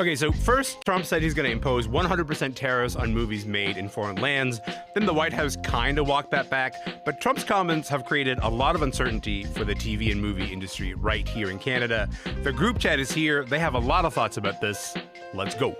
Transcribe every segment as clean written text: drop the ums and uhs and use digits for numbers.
Okay, so first, Trump said he's going to impose 100% tariffs on movies made in foreign lands. Then the White House kind of walked that back. But Trump's comments have created a lot of uncertainty for the TV and movie industry right here in Canada. The group chat is here. They have a lot of thoughts about this. Let's go.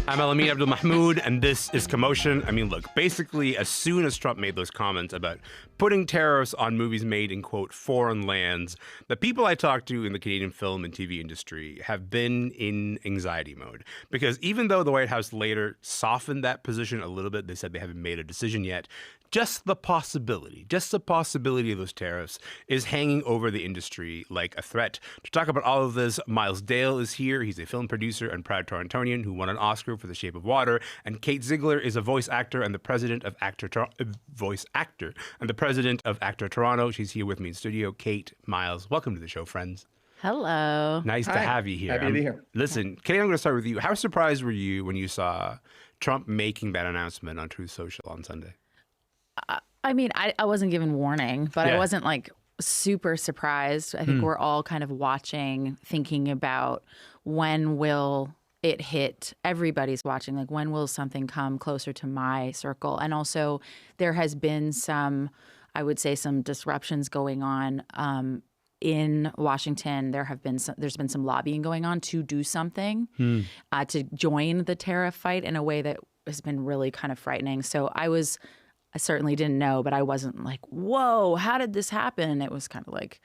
I'm Elamin Abdelmahmoud, and this is Commotion. I mean, look, basically, as soon as Trump made those comments about putting tariffs on movies made in, quote, foreign lands, the people I talked to in the Canadian film and TV industry have been in anxiety mode. Because even though the White House later softened that position a little bit, they said they haven't made a decision yet, just the possibility of those tariffs is hanging over the industry like a threat. To talk about all of this, Miles Dale is here. He's a film producer and proud Torontonian who won an Oscar for The Shape of Water. And Kate Ziegler is a voice actor and the president of ACTRA Toronto. She's here with me in studio. Kate, Miles, welcome to the show, friends. Hello. Nice to have you here. Happy to be here. Listen, Kate, I'm going to start with you. How surprised were you when you saw Trump making that announcement on Truth Social on Sunday? I mean, I wasn't given warning, but Yeah. I wasn't like super surprised. I think we're all kind of watching, thinking about when will it hit. Everybody's watching, like when will something come closer to my circle? And also there has been some, I would say, some disruptions going on in Washington. There's been some lobbying going on to do something, to join the tariff fight in a way that has been really kind of frightening. So I certainly didn't know, but I wasn't like, whoa, how did this happen? It was kind of like,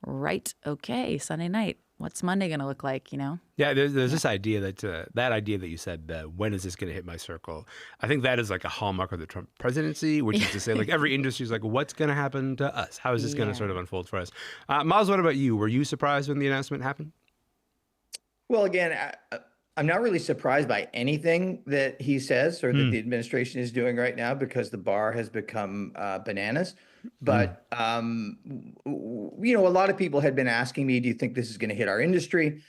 right, okay, Sunday night. What's Monday going to look like, you know? Yeah, there's this idea that idea that you said, when is this going to hit my circle? I think that is like a hallmark of the Trump presidency, which is to say, like, every industry is like, what's going to happen to us? How is this going to sort of unfold for us? Miles, what about you? Were you surprised when the announcement happened? Well, again, I'm not really surprised by anything that he says or that the administration is doing right now because the bar has become bananas. But, you know, a lot of people had been asking me, do you think this is going to hit our industry?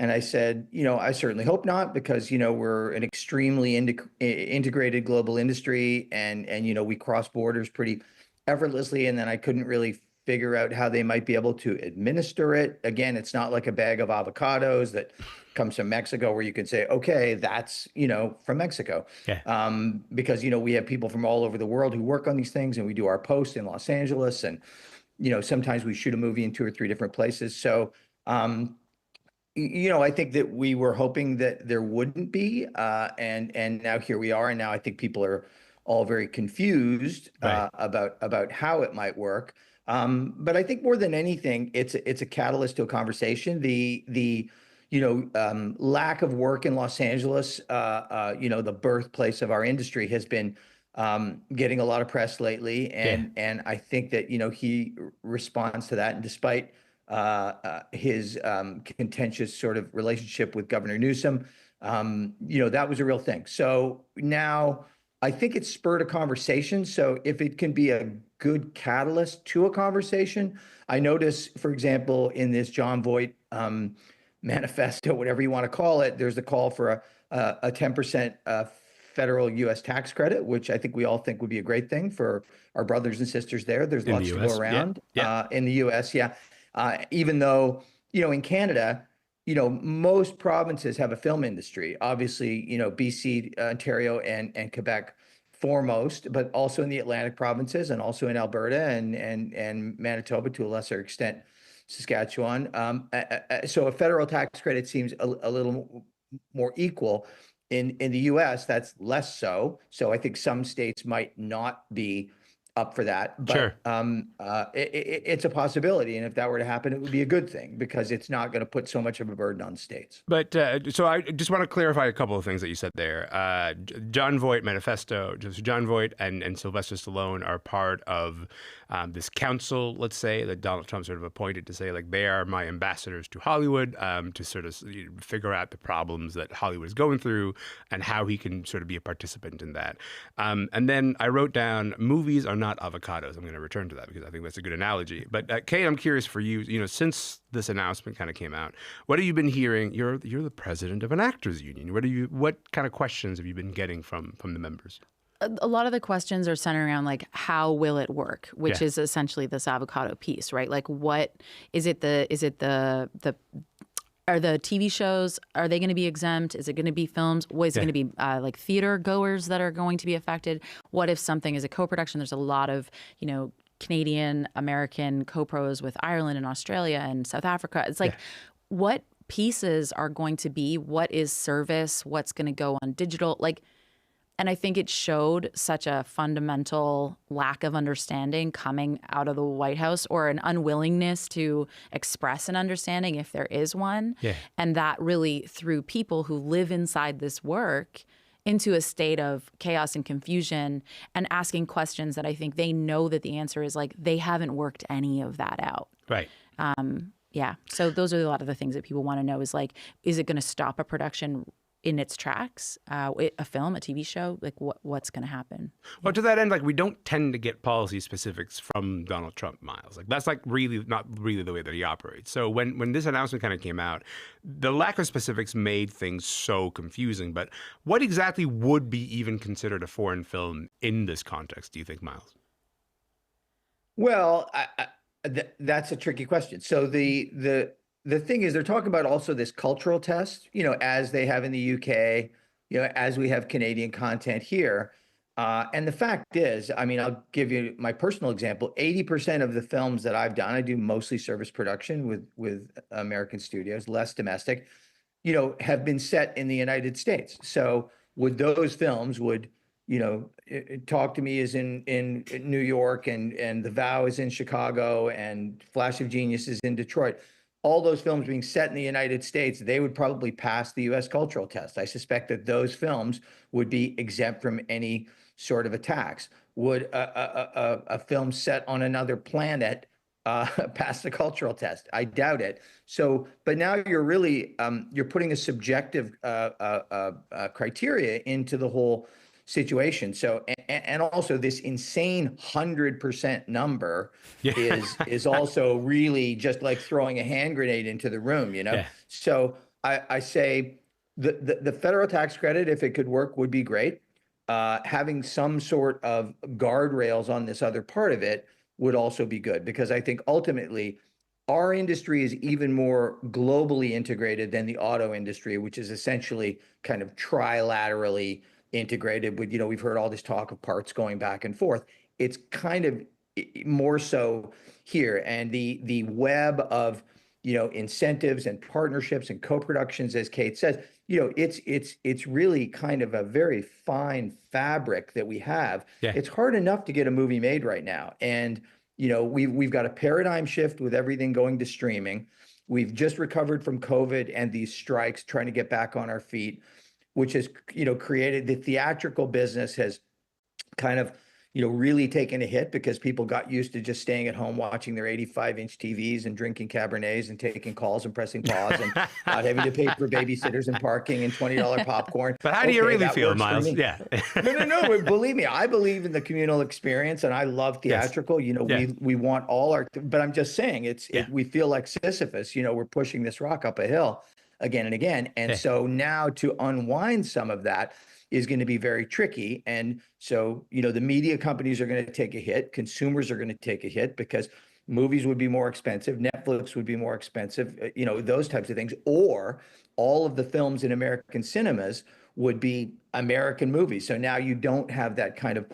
And I said, you know, I certainly hope not because, you know, we're an extremely integrated global industry and, you know, we cross borders pretty effortlessly. And then I couldn't really figure out how they might be able to administer it. Again, it's not like a bag of avocados that comes from Mexico where you can say, okay, that's, you know, from Mexico. Yeah. Because, you know, we have people from all over the world who work on these things and we do our post in Los Angeles. And, you know, sometimes we shoot a movie in 2 or 3 different places. So, you know, I think that we were hoping that there wouldn't be. And now here we are. And now I think people are all very confused about how it might work. But I think more than anything, it's a catalyst to a conversation. The you know, lack of work in Los Angeles, you know, the birthplace of our industry has been getting a lot of press lately. And I think that, you know, he responds to that. And despite his contentious sort of relationship with Governor Newsom, you know, that was a real thing. So now I think it spurred a conversation. So if it can be a good catalyst to a conversation, I notice, for example, in this John Voight manifesto, whatever you want to call it, there's a call for a 10% federal U.S. tax credit, which I think we all think would be a great thing for our brothers and sisters there. There's lots to go around in the U.S. Yeah. Even though, you know, in Canada, you know, most provinces have a film industry. Obviously, you know, BC, Ontario, and Quebec foremost, but also in the Atlantic provinces and also in Alberta and Manitoba to a lesser extent, Saskatchewan. So a federal tax credit seems a little more equal. In the U.S., that's less so. So I think some states might not be up for that, but Sure. It's a possibility. And if that were to happen, it would be a good thing because it's not going to put so much of a burden on states. But so I just want to clarify a couple of things that you said there. John Voight manifesto, just John Voight and Sylvester Stallone are part of this council, let's say, that Donald Trump sort of appointed to say, like, they are my ambassadors to Hollywood to sort of figure out the problems that Hollywood is going through and how he can sort of be a participant in that. And then I wrote down, movies are not avocados. I'm going to return to that because I think that's a good analogy. But Kate, I'm curious for you, you know, since this announcement kind of came out, what have you been hearing? You're the president of an actors union. What kind of questions have you been getting from the members? a lot of the questions are centered around like how will it work, which is essentially this avocado piece, right? Like what is it are the TV shows, are they going to be exempt? Is it going to be films? What is it going to be like theater goers that are going to be affected? What if something is a co-production? There's a lot of, Canadian American co-pros with Ireland and Australia and South Africa. It's like what pieces are going to be, what is service, what's going to go on digital, and I think it showed such a fundamental lack of understanding coming out of the White House, or an unwillingness to express an understanding if there is one. Yeah. And that really threw people who live inside this work into a state of chaos and confusion, and asking questions that I think they know that the answer is like they haven't worked any of that out. Right. Yeah. So those are a lot of the things that people want to know is like, is it going to stop a production in its tracks, a film, a TV show, like what's going to happen? Well, to that end, like we don't tend to get policy specifics from Donald Trump, Miles. Like that's like really not really the way that he operates. So when this announcement kind of came out, the lack of specifics made things so confusing. But what exactly would be even considered a foreign film in this context, do you think, Miles? Well, that's a tricky question. So the thing is, they're talking about also this cultural test, as they have in the UK, as we have Canadian content here. And the fact is, I mean, I'll give you my personal example. 80% of the films that I've done, I do mostly service production with American studios, less domestic, have been set in the United States. So would those films Talk to Me is in New York, and The Vow is in Chicago, and Flash of Genius is in Detroit. All those films being set in the United States, they would probably pass the U.S. cultural test. I suspect that those films would be exempt from any sort of a tax. Would a film set on another planet pass the cultural test? I doubt it. So, but now you're really you're putting a subjective criteria into the whole situation. So, and also this insane 100% number is also really just like throwing a hand grenade into the room, So I say the federal tax credit, if it could work, would be great. Having some sort of guardrails on this other part of it would also be good, because I think ultimately our industry is even more globally integrated than the auto industry, which is essentially kind of trilaterally integrated with, we've heard all this talk of parts going back and forth. It's kind of more so here. And the web of, incentives and partnerships and co-productions, as Kate says, it's really kind of a very fine fabric that we have. Yeah. It's hard enough to get a movie made right now. And, we've got a paradigm shift with everything going to streaming. We've just recovered from COVID and these strikes, trying to get back on our feet, which has, created the theatrical business has kind of, really taken a hit, because people got used to just staying at home watching their 85-inch TVs and drinking Cabernets and taking calls and pressing pause and not having to pay for babysitters and parking and $20 popcorn. But how do you really feel, Miles? Yeah. No. Believe me, I believe in the communal experience, and I love theatrical. Yes. We want all our, but I'm just saying we feel like Sisyphus. We're pushing this rock up a hill again and again. And so now to unwind some of that is going to be very tricky. And so, the media companies are going to take a hit. Consumers are going to take a hit, because movies would be more expensive. Netflix would be more expensive, those types of things. Or all of the films in American cinemas would be American movies. So now you don't have that kind of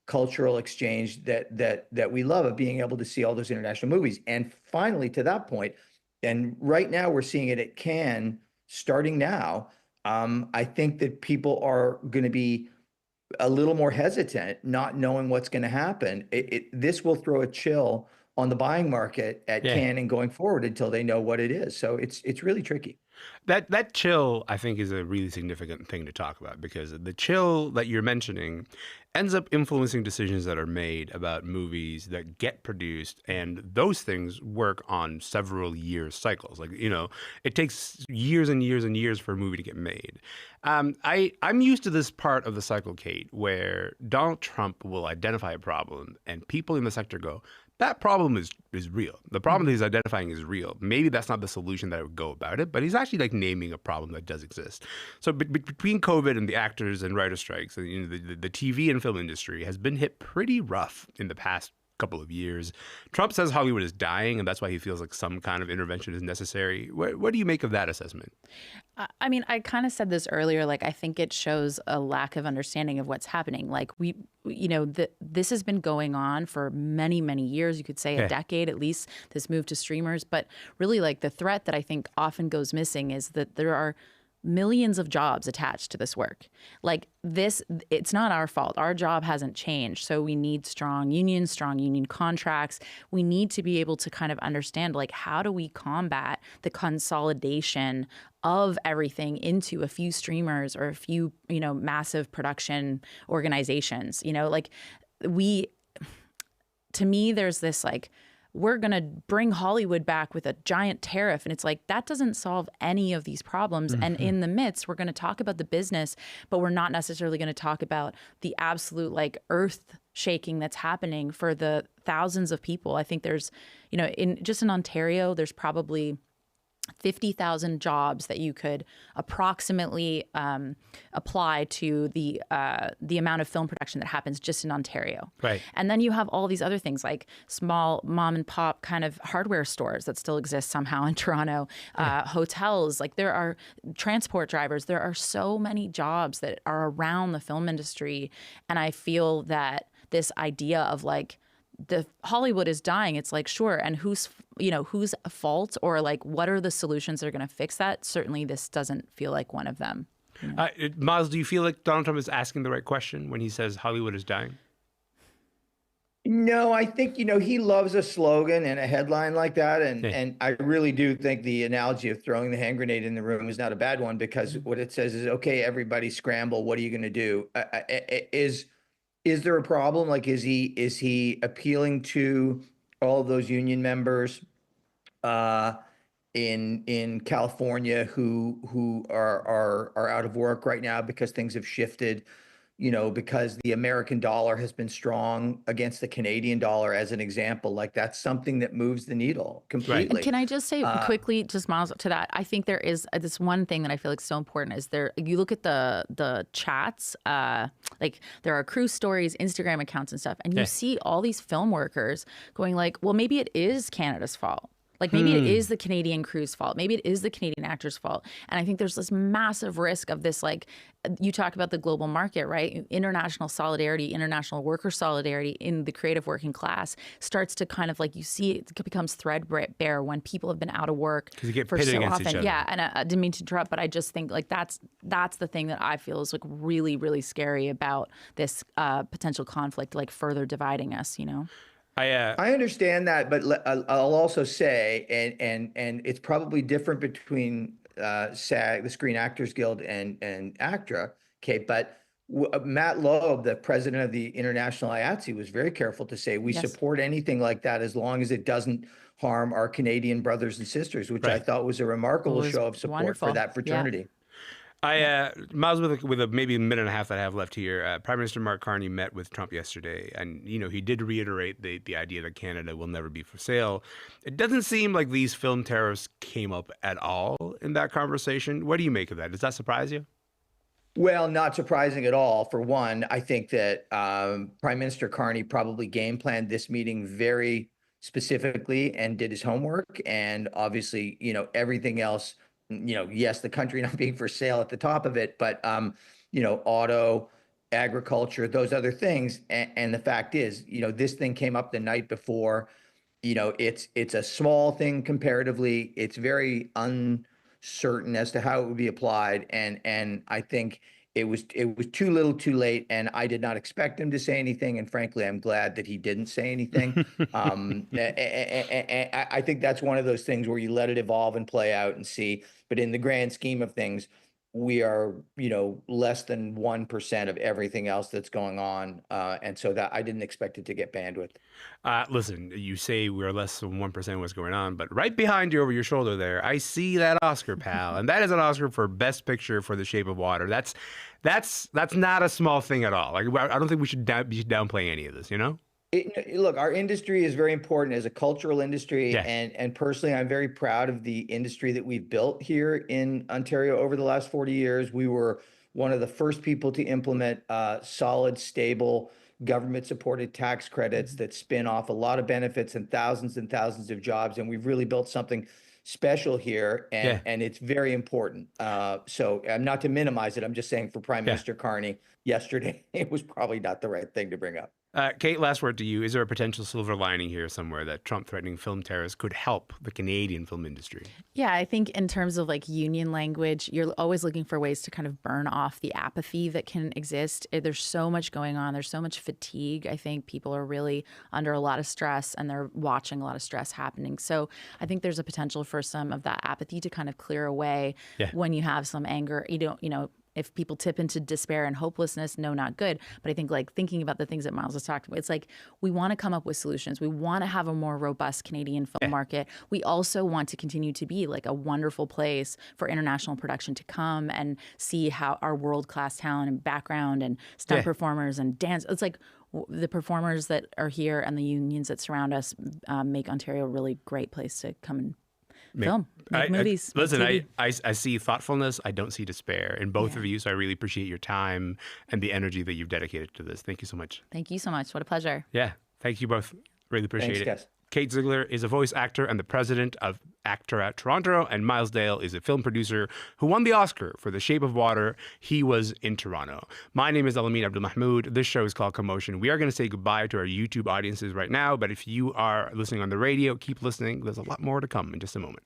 cultural exchange that we love, of being able to see all those international movies. And finally, to that point, and right now we're seeing it at Cannes starting now. I think that people are going to be a little more hesitant, not knowing what's going to happen. This will throw a chill on the buying market at Cannes and going forward until they know what it is. So it's really tricky. That chill, I think, is a really significant thing to talk about, because the chill that you're mentioning ends up influencing decisions that are made about movies that get produced, and those things work on several year cycles. Like, it takes years and years and years for a movie to get made. I'm used to this part of the cycle, Kate, where Donald Trump will identify a problem and people in the sector go, that problem is is real. The problem that he's identifying is real. Maybe that's not the solution that would go about it, but he's actually like naming a problem that does exist. So between COVID and the actors and writer strikes, you know, the TV and film industry has been hit pretty rough in the past couple of years. Trump says Hollywood is dying, and that's why he feels like some kind of intervention is necessary. What do you make of that assessment? I mean, I kind of said this earlier, like, I think it shows a lack of understanding of what's happening. Like, this has been going on for many, many years. You could say a decade at least, this move to streamers. But really, like, the threat that I think often goes missing is that there are millions of jobs attached to this work. Like this, it's not our fault. Our job hasn't changed. So we need strong unions, strong union contracts. We need to be able to kind of understand, like, how do we combat the consolidation of everything into a few streamers or a few, you know, massive production organizations, you know, like to me, there's this like, we're going to bring Hollywood back with a giant tariff. And it's like, that doesn't solve any of these problems. Mm-hmm. And in the midst, we're going to talk about the business, but we're not necessarily going to talk about the absolute like earth shaking that's happening for the thousands of people. I think there's, you know, in Ontario, there's probably 50,000 jobs that you could approximately apply to the amount of film production that happens just in Ontario. Right. And then you have all these other things like small mom and pop kind of hardware stores that still exist somehow in Toronto, hotels, like there are transport drivers. There are so many jobs that are around the film industry. And I feel that this idea of like, the Hollywood is dying. It's like, sure. And whose fault or like, what are the solutions that are going to fix that? Certainly this doesn't feel like one of them. You know? Miles, do you feel like Donald Trump is asking the right question when he says Hollywood is dying? No, I think, he loves a slogan and a headline like that. And I really do think the analogy of throwing the hand grenade in the room is not a bad one, because what it says is, okay, everybody scramble. What are you going to do? Is there a problem? Like, is he appealing to all of those union members in California who are out of work right now because things have shifted, because the American dollar has been strong against the Canadian dollar, as an example? Like, that's something that moves the needle completely. Right. And can I just say quickly, just Miles, to that, I think there is this one thing that I feel like is so important is you look at the chats, like there are cruise stories, Instagram accounts and stuff, and you see all these film workers going like, well, maybe it is Canada's fault. Like maybe it is the Canadian crew's fault. Maybe it is the Canadian actor's fault. And I think there's this massive risk of this, like you talk about the global market, right? International solidarity, international worker solidarity in the creative working class starts to kind of like, you see it becomes threadbare when people have been out of work for so often. Yeah, and I didn't mean to interrupt, but I just think like that's the thing that I feel is like really, really scary about this potential conflict, like further dividing us, I understand that, but I'll also say, and it's probably different between SAG, the Screen Actors Guild, and ACTRA, Kate, but Matt Loeb, the president of the International IATSE, was very careful to say we support anything like that as long as it doesn't harm our Canadian brothers and sisters, which I thought was a remarkable show of support for that fraternity. Yeah. Miles, with maybe a minute and a half that I have left here, Prime Minister Mark Carney met with Trump yesterday, and he did reiterate the idea that Canada will never be for sale. It doesn't seem like these film tariffs came up at all in that conversation. What do you make of that? Does that surprise you? Well, not surprising at all. For one, I think that Prime Minister Carney probably game planned this meeting very specifically and did his homework, and obviously, everything else. Yes, the country not being for sale at the top of it, but, auto, agriculture, those other things. And the fact is, this thing came up the night before. It's a small thing comparatively. It's very uncertain as to how it would be applied. And I think it was too little too late. And I did not expect him to say anything. And frankly, I'm glad that he didn't say anything. I think that's one of those things where you let it evolve and play out and see. But in the grand scheme of things, we are, less than 1% of everything else that's going on. And so that I didn't expect it to get bandwidth. Listen, you say we're less than 1% of what's going on, but right behind you over your shoulder there, I see that Oscar, pal. And that is an Oscar for Best Picture for The Shape of Water. That's not a small thing at all. Like, I don't think we should be downplaying any of this, Look, our industry is very important as a cultural industry, Yeah. and personally, I'm very proud of the industry that we've built here in Ontario over the last 40 years. We were one of the first people to implement solid, stable, government-supported tax credits that spin off a lot of benefits and thousands of jobs, and we've really built something special here, Yeah. and it's very important. So, not to minimize it, I'm just saying for Prime Yeah. Minister Carney yesterday, it was probably not the right thing to bring up. Kate, last word to you. Is there a potential silver lining here somewhere that Trump threatening film tariffs could help the Canadian film industry? Yeah, I think in terms of like union language, you're always looking for ways to kind of burn off the apathy that can exist. There's so much going on. There's so much fatigue. I think people are really under a lot of stress and they're watching a lot of stress happening. So I think there's a potential for some of that apathy to kind of clear away when you have some anger. If people tip into despair and hopelessness, no, not good. But I think like thinking about the things that Miles was talking about, it's like we want to come up with solutions. We want to have a more robust Canadian film market. We also want to continue to be like a wonderful place for international production to come and see how our world-class talent and background and stunt performers and dance. It's like the performers that are here and the unions that surround us make Ontario a really great place to come and film, make movies. Listen, make I see thoughtfulness. I don't see despair in both of you. So I really appreciate your time and the energy that you've dedicated to this. Thank you so much. Thank you so much. What a pleasure. Yeah. Thank you both. Really appreciate Thanks, it. guys. Kate Ziegler is a voice actor and the president of ACTRA Toronto, and Miles Dale is a film producer who won the Oscar for The Shape of Water. He was in Toronto. My name is Elamin Abdelmahmoud. This show is called Commotion. We are going to say goodbye to our YouTube audiences right now, but if you are listening on the radio, keep listening. There's a lot more to come in just a moment.